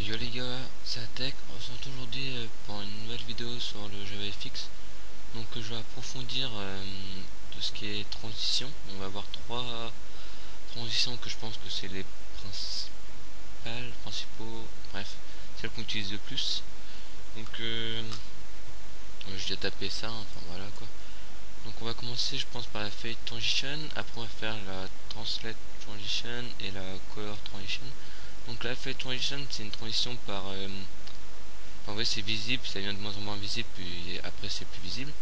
Yo les gars, c'est Attack. On se retrouve aujourd'hui pour une nouvelle vidéo sur le JavaFX. Donc je vais approfondir tout ce qui est transition. On va voir trois transitions que je pense que c'est les principaux, bref, celles qu'on utilise le plus. Donc j'ai déjà tapé ça, enfin voilà quoi. Donc on va commencer je pense par la Fade Transition, après on va faire la Translate Transition et la Color Transition. Donc la Fade Transition c'est une transition par en vrai c'est visible, ça devient de moins en moins visible puis après c'est plus visible.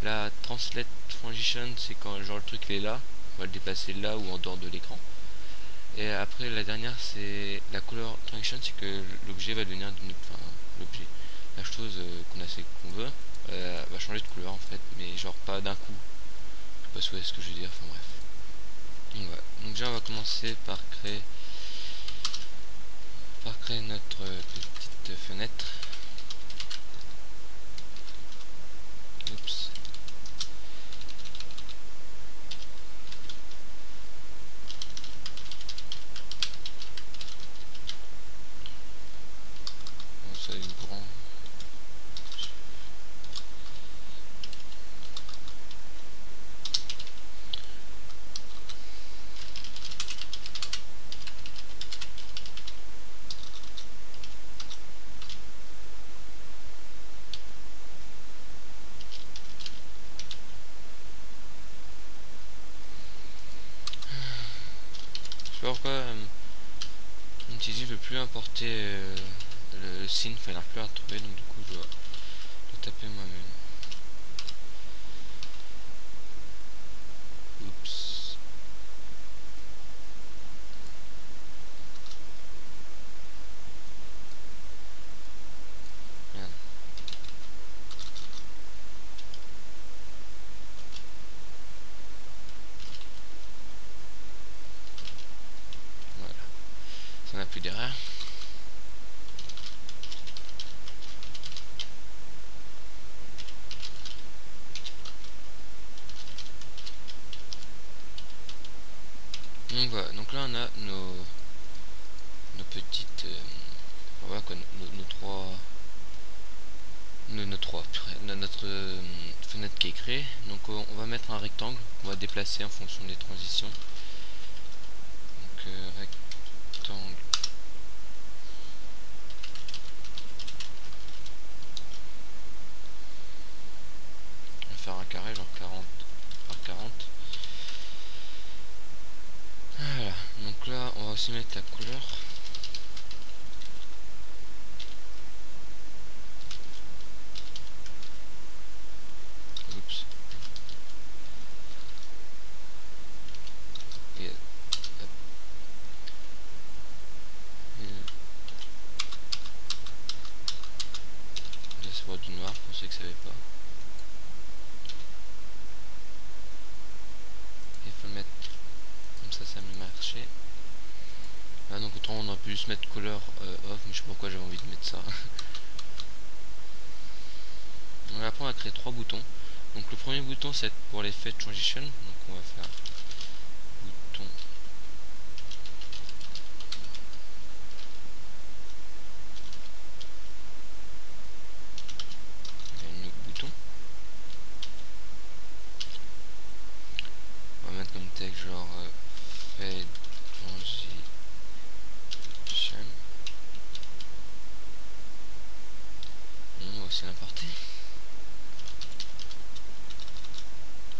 La Translate Transition c'est quand genre le truc il est là, on va le déplacer là ou en dehors de l'écran. Et après la dernière c'est la Color Transition, c'est que l'objet va devenir d'une, enfin l'objet, la chose qu'on veut va changer de couleur en fait, mais genre pas d'un coup. Je sais pas si vous voyez ce que je veux dire, enfin bref. Donc, voilà. Donc déjà on va commencer par créer notre petite fenêtre. Oups. Bon, ça va être grand. Je sais pas pourquoi Intuitive ne veut plus importer le signe, enfin il n'arrive plus à le retrouver, donc du coup je dois le taper moi-même. Oups. Merde. Voilà. Ça n'a plus d'erreur. Donc voilà, donc là on a nos petites voilà quoi, notre fenêtre qui est créée. Donc on va mettre un rectangle qu'on va déplacer en fonction des transitions. Donc rectangle. On va faire un carré genre 40 par 40. Voilà, donc là on va aussi mettre la couleur. Oups. Et, hop. Là c'est pour du noir pour ceux qui ne savaient pas. Il faut le mettre comme ça me marcher. Ah, donc autant on aurait pu juste mettre color off, mais je sais pas pourquoi j'avais envie de mettre ça. Donc après on va créer trois boutons. Donc le premier bouton c'est pour les Fade Transition, donc on va faire bouton et un autre bouton. On va mettre comme texte genre Fade Transition. On va aussi l'importer.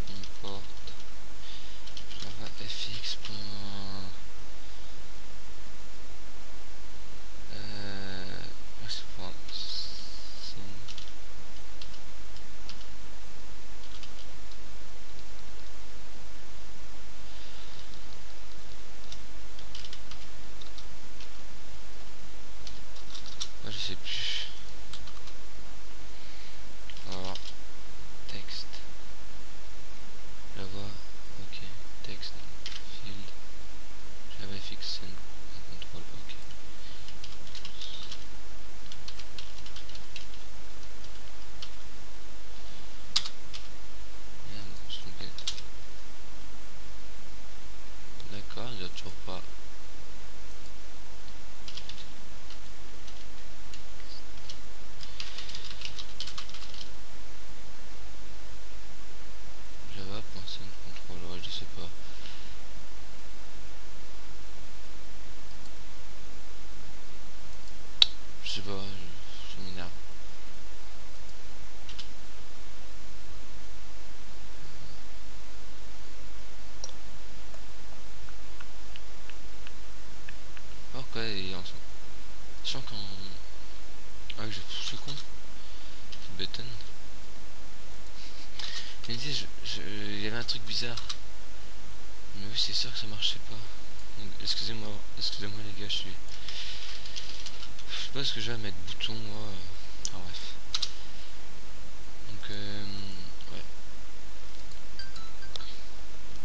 Import JavaFX. Je sais plus. Alors, texte. La voix. Ok. Texte. Field. JavaFX send. Contrôle. Ok. Merde, je me suis trompé. D'accord, il n'y a toujours pas. sais pas, ça m'énerve. Pourquoi il est en dessous? Sachant qu'en... Ah oui, je suis con. Je bétonne. Mais il y avait un truc bizarre. Mais oui, c'est sûr que ça marchait pas. Excusez-moi les gars, je sais pas ce que j'ai à mettre bouton, moi. Ah bref. Donc, ouais.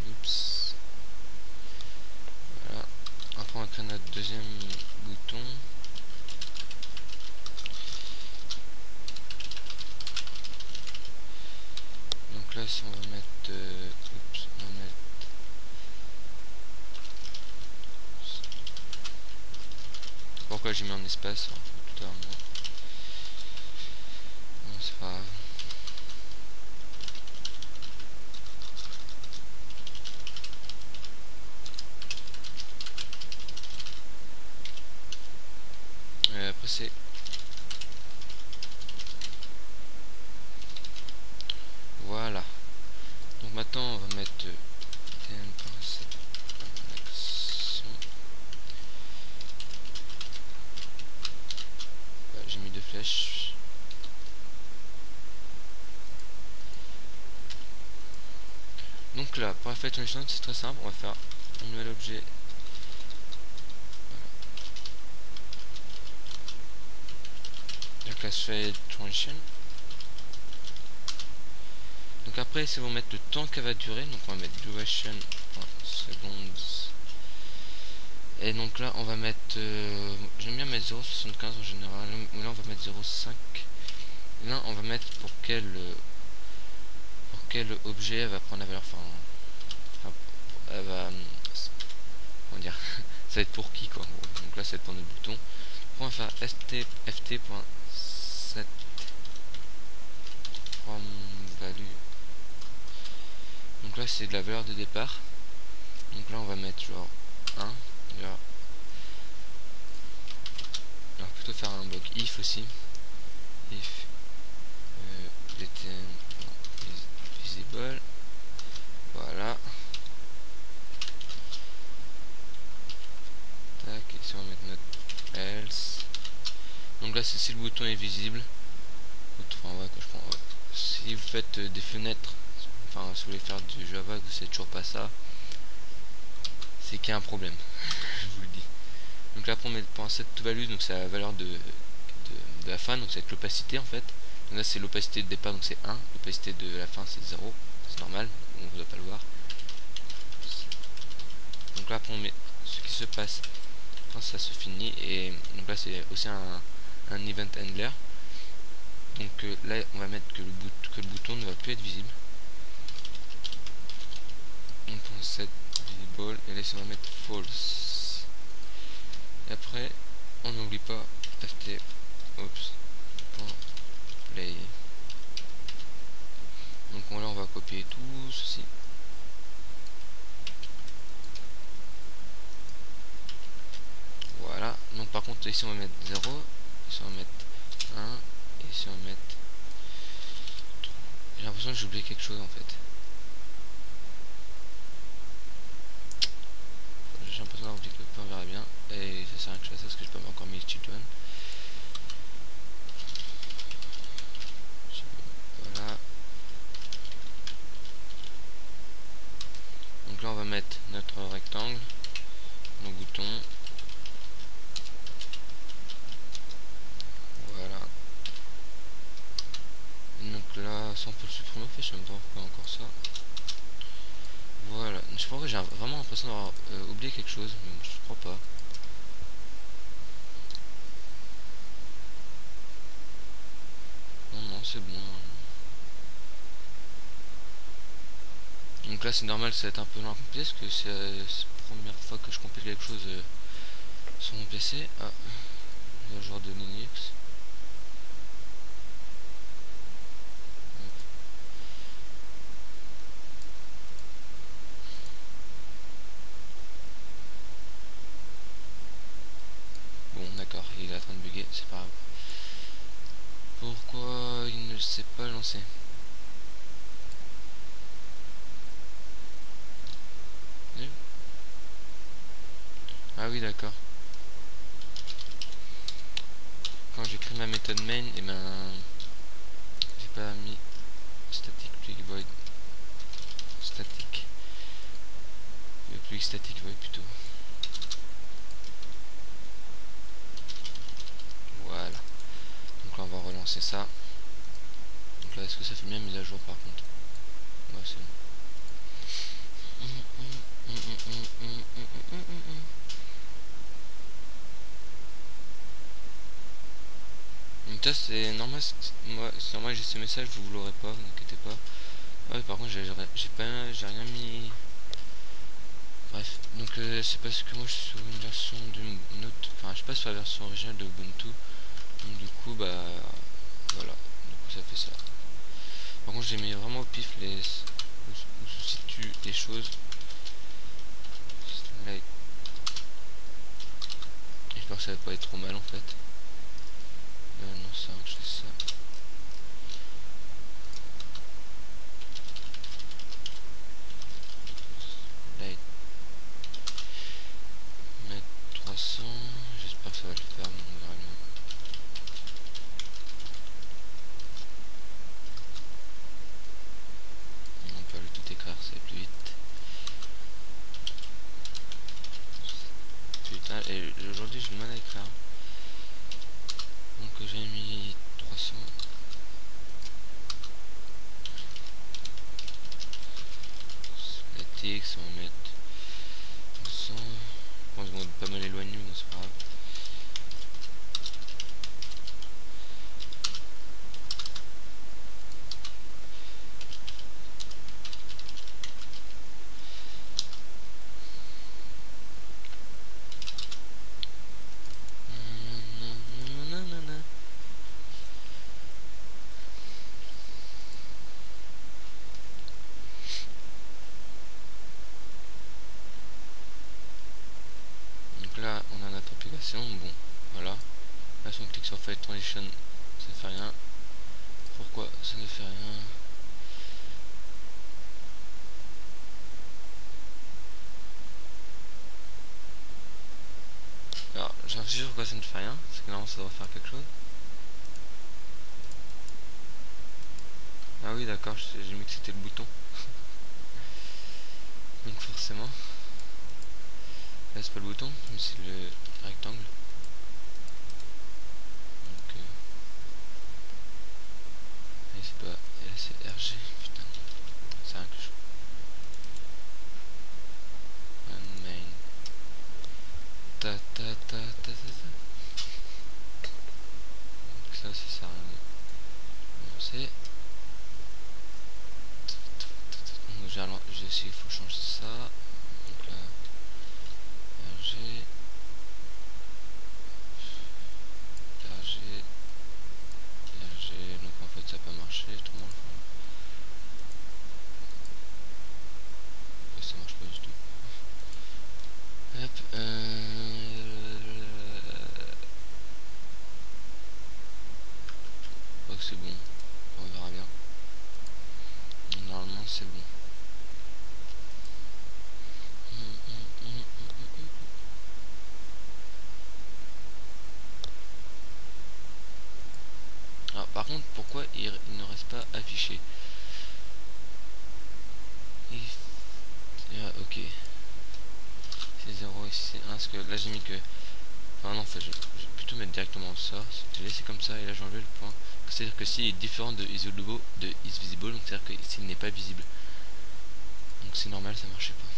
Oups. Voilà. Après, on va créer notre deuxième bouton. Donc là, si on va mettre... oups, on va mettre... Pourquoi j'ai mis un espace tout à l'heure, moi. Bon, c'est pas grave. Après, c'est... Voilà. Donc maintenant, on va mettre... J'ai mis deux flèches. Donc là, pour la fête transition, c'est très simple. On va faire un nouvel objet. La classe fade transition. Donc après, c'est vont mettre le temps qu'elle va durer. Donc on va mettre duration en secondes. Et donc là, on va mettre... j'aime bien mettre 0,75 en général. Mais là, on va mettre 0,5. Et là, on va mettre pour quel objet elle va prendre la valeur. Enfin elle va... Comment dire ça va être pour qui, quoi. Donc là, ça va être pour notre bouton. On va faire ft.set from value. Donc là, c'est de la valeur de départ. Donc là, on va mettre genre 1. Alors, plutôt faire un bloc if aussi. If visible. Voilà. Tac, ici on va mettre notre else. Donc là, c'est si le bouton est visible. Enfin, ouais, quand je prends, ouais. Si vous faites des fenêtres, enfin, si vous voulez faire du Java, que c'est toujours pas ça, c'est qu'il y a un problème. Je vous le dis. Donc là, après, on met le .set value, donc c'est la valeur de la fin, donc c'est l'opacité en fait. Donc là, c'est l'opacité de départ, donc c'est 1. L'opacité de la fin, c'est 0. C'est normal, on ne doit pas le voir. Donc là, après, on met ce qui se passe quand ça se finit. Et donc là, c'est aussi un event handler. Donc là, on va mettre que le bouton ne va plus être visible. Donc on set visible et là, on va mettre false. Et après, on n'oublie pas ft play. Donc là, on va copier tout ceci. Voilà. Donc par contre, ici, on va mettre 0. Ici, on va mettre 1. Et ici, on va mettre... J'ai l'impression que j'ai oublié quelque chose en fait. J'ai l'impression d'avoir oublié quelque chose, on verra bien. Et ça sert à rien que je fasse ça parce que j'ai pas encore mis children. Voilà. Donc là on va mettre notre rectangle, nos boutons. Voilà. Et donc là, ça on peut le supprimer, en fait, je sais même pas pourquoi encore ça. Voilà. Je pense que j'ai vraiment l'impression d'avoir oublié quelque chose, mais je crois pas. Non, c'est bon. Donc là c'est normal, ça va être un peu lent à compiler parce que c'est la première fois que je compile quelque chose sur mon PC. Ah, le genre de Linux. Bon, on a d'accord, il est en train de bugger, c'est pas grave. Pourquoi il ne s'est pas lancé? Ah oui, d'accord. Quand j'écris ma méthode main, et ben j'ai pas mis static plug void static. Le plug static void plutôt. Voilà. Donc là on va relancer ça. Donc là est-ce que ça fait bien mise à jour par contre? Ouais, c'est bon. Donc ça c'est normal, moi c'est normal, j'ai ce message, vous l'aurez pas, vous inquiétez pas. Ah ouais, par contre j'ai rien mis. Bref, donc c'est parce que moi je suis sur une version d'une autre, enfin je suis pas sur la version originale de Ubuntu. Donc du coup bah voilà, du coup ça fait ça. Par contre j'ai mis vraiment au pif où se situent les choses. Là, j'espère que ça va pas être trop mal en fait. Non ça, je fais ça. Là, mettre 300, j'espère que ça va le faire, on verra bien. On peut aller tout écrire, c'est plus vite. Putain, et aujourd'hui j'ai du mal à écrire. Donc j'ai mis 300. La TX, on va mettre 100. Je pense qu'on va pas mal éloigné, mais c'est pas grave. Donc là on a notre application, bon voilà. Là si on clique sur File Transition, ça ne fait rien. Pourquoi ça ne fait rien? Alors j'ai réfléchi pourquoi ça ne fait rien, parce que normalement ça devrait faire quelque chose. Ah oui d'accord, j'ai mis que c'était le bouton. Donc forcément. Là c'est pas le bouton, mais c'est le rectangle. Donc et c'est pas. Et là c'est RG, putain. C'est un que je. Main. Ta ta ta ta ta ta. Donc ça c'est ça. C'est. Donc j'ai aussi il faut changer ça. Donc là. RG. RG. RG. Donc en fait ça n'a pas marché. Tout le monde. Ça marche pas du tout. Hop, je crois que c'est bon, on verra bien. Normalement c'est bon. Alors par contre pourquoi il ne reste pas affiché? Ok. C'est 0 et c'est 1 parce que là j'ai mis que. Enfin non en fait je vais plutôt mettre directement ça. J'ai laissé comme ça et là j'ai enlevé le point. C'est à dire que s'il est différent de isVisible, donc c'est à dire que s'il n'est pas visible. Donc c'est normal, ça marchait pas.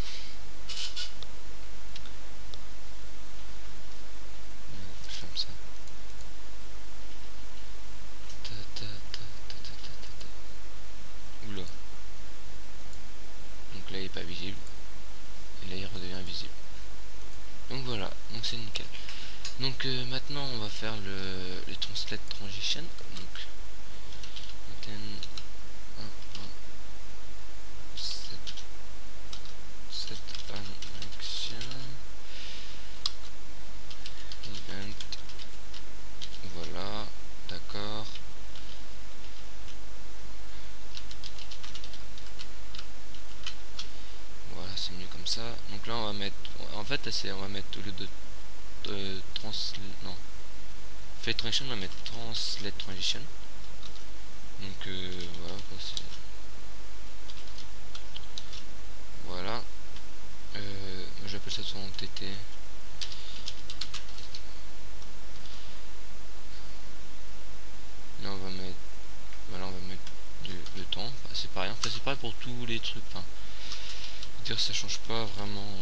Je ferme ça. Oula. Donc là il est pas visible. Et là il redevient visible. Donc voilà, donc c'est nickel. Donc maintenant on va faire le translate transition. Donc 1, 1, 7 action event c'est on va mettre au lieu de non fade transition, on va mettre translate transition. Donc voilà quoi, c'est voilà. J'appelle ça son TT. Là on va mettre, voilà, on va mettre le temps. Enfin, c'est pareil, enfin, c'est pareil pour tous les trucs. Enfin, dire ça change pas vraiment.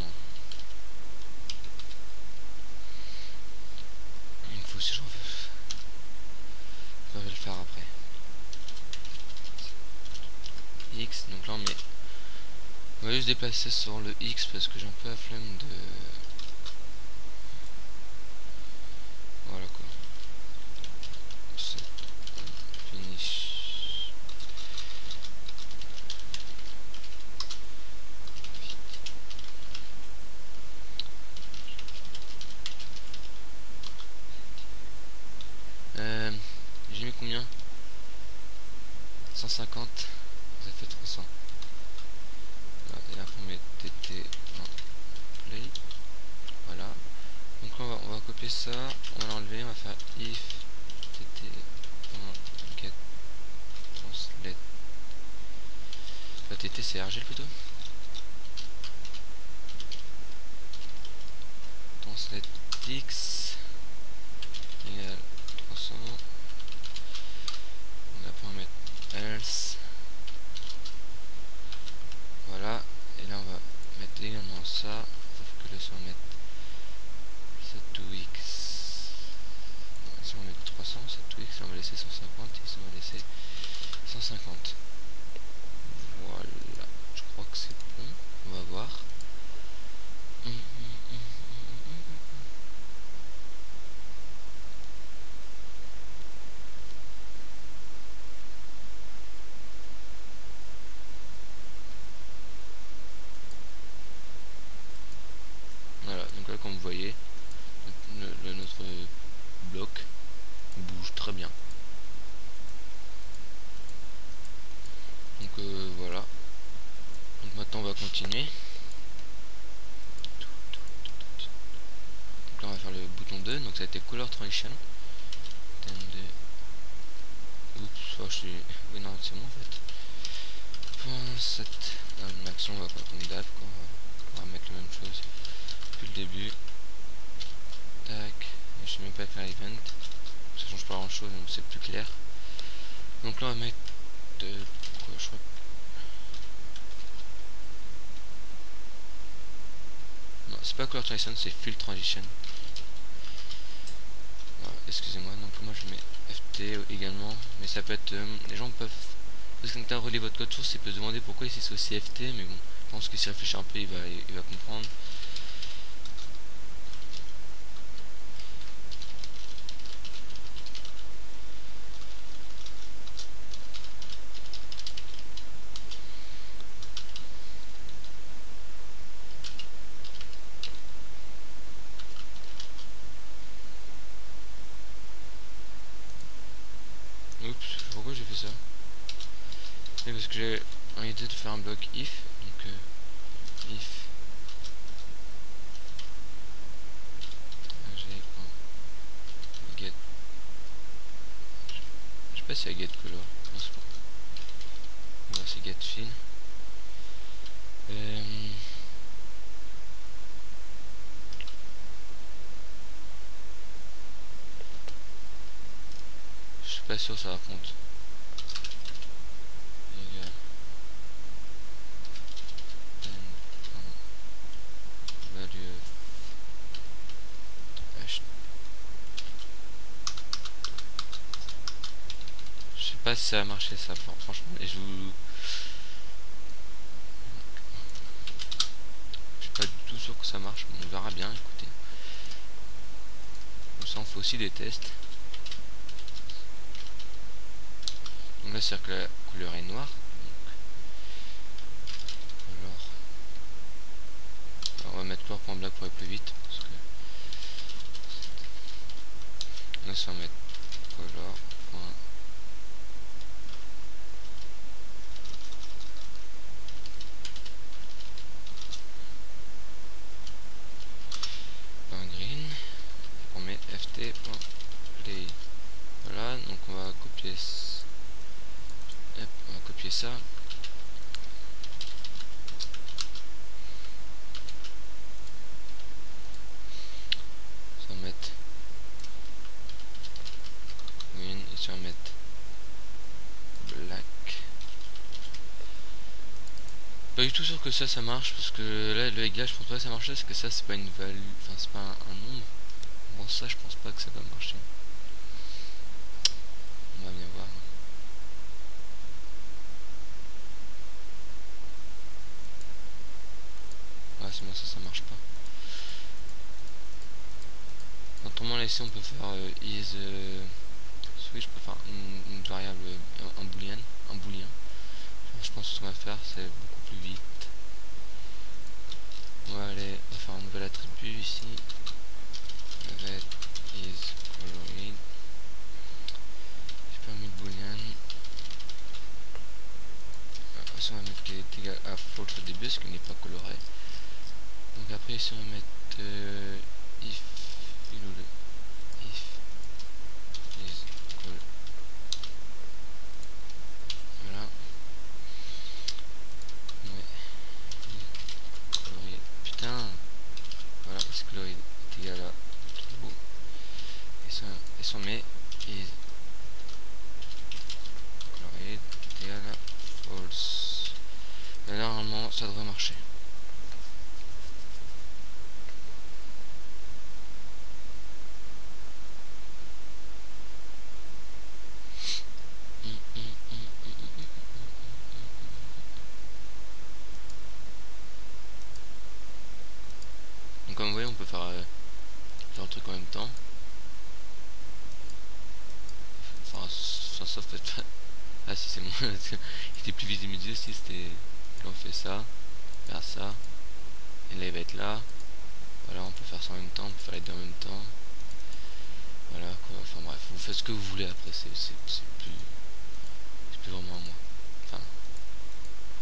Il faut si je vais le faire après. X, donc là on va juste déplacer sur le X parce que j'ai un peu la flemme de. Voilà quoi. Finish. J'ai mis combien? 150. Ça fait 300. Et là on met TT en play. Voilà. Donc là on va copier ça, on va l'enlever, on va faire if TT get translate. La TT c'est RG plutôt. Translate X égale 300. Après on va mettre else. Voilà. Et là on va mettre également ça. Sauf que là si on va mettre 7x. Si on met 300, 7x, on va laisser 150. Ici on va laisser 150. Voilà. Je crois que c'est bon. On va voir. Voilà, donc là comme vous voyez, notre bloc bouge très bien. Donc voilà. Donc maintenant on va continuer. Donc là on va faire le bouton 2, donc ça a été color transition. Oups, oh, je suis. Oui non c'est bon en fait. Point 7. Une action on va pas comme d'hab quoi. On va mettre la même chose depuis le début. Tac. Et je sais même pas faire event. Ça change pas grand chose donc c'est plus clair. Donc là on va mettre quoi je crois. Non c'est pas color transition, c'est fill transition. Voilà, excusez-moi, donc moi je mets FT également, mais ça peut être les gens peuvent, parce que quand tu as relais votre code source, il peut se demander pourquoi ici c'est aussi FT, mais bon, je pense que s'il réfléchit un peu il va comprendre. Oups, pourquoi j'ai fait ça? Oui, parce que j'ai l'idée de faire un bloc if, donc if get, je sais pas si y a get color, non c'est pas, voilà c'est get fill. Je suis pas sûr ça raconte. Je sais pas si ça a marché ça, franchement, et je suis pas du tout sûr que ça marche, mais on verra bien, écoutez. Comme ça on fait aussi des tests. Donc là c'est-à-dire que la couleur est noire. Alors on va mettre couleur.black pour aller plus vite. Parce que là ça va mettre color. ft.play. Voilà, donc on va copier, hop, on va copier ça. Ça va mettre win et ça va mettre black. Pas du tout sûr que ça marche, parce que là le égal je pense pas que ça marche, parce que ça c'est pas une value, enfin c'est pas un nombre. Bon, ça je pense pas que ça va marcher. On va bien voir. Ouais, c'est bon, ça marche pas. Autrement là ici on peut faire is switch, on peut faire une variable, un boolean, je pense que ce qu'on va faire c'est beaucoup plus vite. On va aller faire un nouvel attribut ici, red is colored. J'ai pas mis de boolean. On va mettre qu'il est égal à false au début, parce qu'il n'est pas coloré. Donc après ici on va mettre if is colored. Voilà. Ouais. Colored. Putain. Voilà, parce que colored est égal à true. Et ça on met is colored est égal à false. Et là, normalement ça devrait marcher. Donc comme vous voyez on peut faire le truc en même temps. Enfin ça peut-être. Ah si c'est bon. Il était plus visible si c'était. Là on fait ça, faire ça, et là il va être là. Voilà, on peut faire ça en même temps, on peut faire les deux en même temps. Voilà quoi, enfin bref, vous faites ce que vous voulez après, c'est plus vraiment à moi. Enfin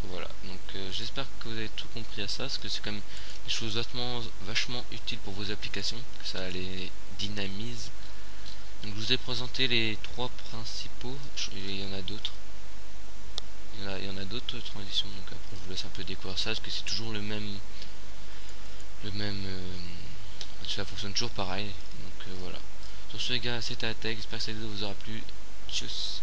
voilà, donc j'espère que vous avez tout compris à ça, parce que c'est quand même des choses vachement utiles pour vos applications, que ça les dynamise. Donc je vous ai présenté les trois principaux, il y en a d'autres. Il y en a d'autres transitions, donc après je vous laisse un peu découvrir ça, parce que c'est toujours le même ça fonctionne toujours pareil. Donc voilà. Sur ce les gars, c'était la tech, j'espère que cette vidéo vous aura plu. Tchuss.